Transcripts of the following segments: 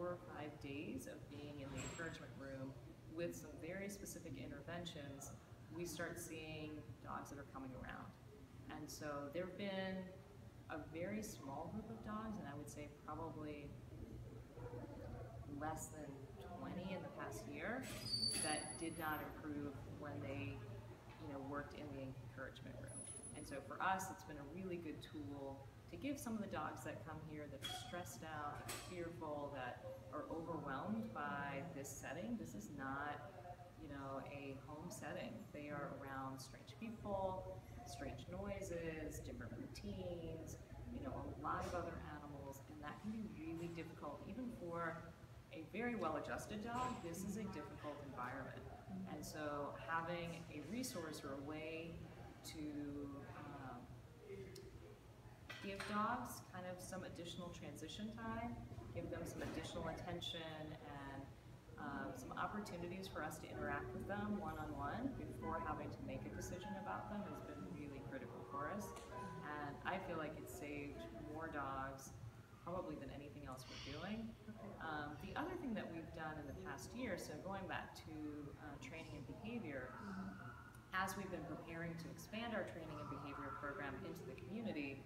4 or 5 days of being in the encouragement room with some very specific interventions, we start seeing dogs that are coming around. And so there have been a very small group of dogs, and I would say probably less than 20 in the past year, that did not improve when they worked in the encouragement room. And so for us, it's been a really good tool to give some of the dogs that come here that are stressed out, that are fearful, that are overwhelmed by this setting. This is not, a home setting. They are around strange people, strange noises, different routines, a lot of other animals, and that can be really difficult. Even for a very well-adjusted dog, this is a difficult environment. And so having a resource or a way to give dogs kind of some additional transition time, give them some additional attention, and some opportunities for us to interact with them one-on-one before having to make a decision about them has been really critical for us. And I feel like it's saved more dogs probably than anything else we're doing. The other thing that we've done in the past year, so going back to training and behavior, as we've been preparing to expand our training and behavior program into the community,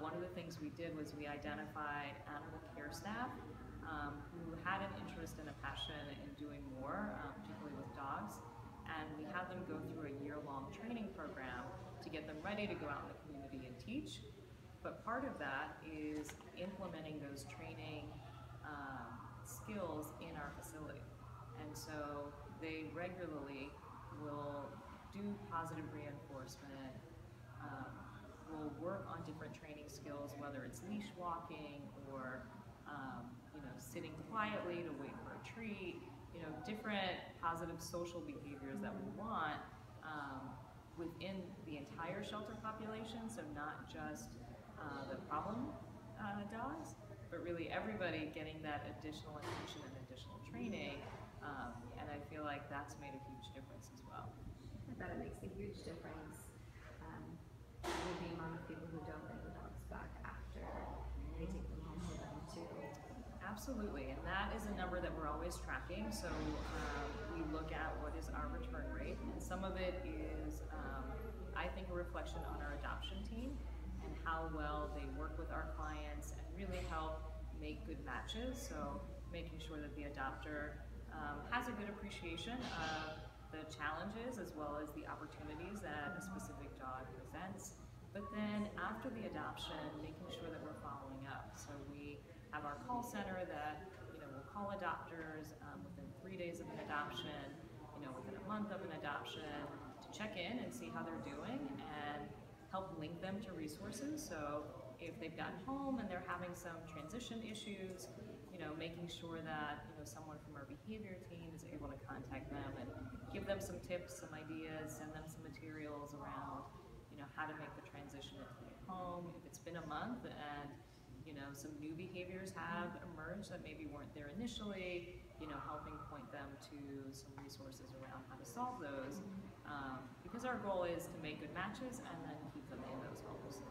one of the things we did was we identified animal care staff who had an interest and a passion in doing more, particularly with dogs, and we had them go through a year-long training program to get them ready to go out in the community and teach. But part of that is implementing those training skills in our facility. And so they regularly will do positive reinforcement, will work on different training skills, whether it's leash walking or sitting quietly to wait for a treat, different positive social behaviors that we want within the entire shelter population, so not just the problem dogs, but really everybody getting that additional attention and additional training, and I feel like that's made a huge difference as well. I bet it makes a huge difference with the amount of people who don't bring the dogs back after they take them home with them too. Absolutely, and that is a number that we're always tracking. So we look at what is our return rate, and some of it is, I think, a reflection on our adoption team and how well they work with our clients and really help make good matches. So making sure that the adopter has a good appreciation of the challenges as well as the opportunities that a specific dog presents. But then after the adoption, making sure that we're following up. So we have our call center that will call adopters within 3 days of an adoption, within a month of an adoption, to check in and see how they're doing and help link them to resources. So if they've gotten home and they're having some transition issues, making sure that someone from our behavior team is able to contact them and give them some tips, some ideas, send them some materials around how to make the transition into the home. If it's been a month and some new behaviors have emerged that maybe weren't there initially, helping point them to some resources around how to solve those, because our goal is to make good matches and then keep them in those homes.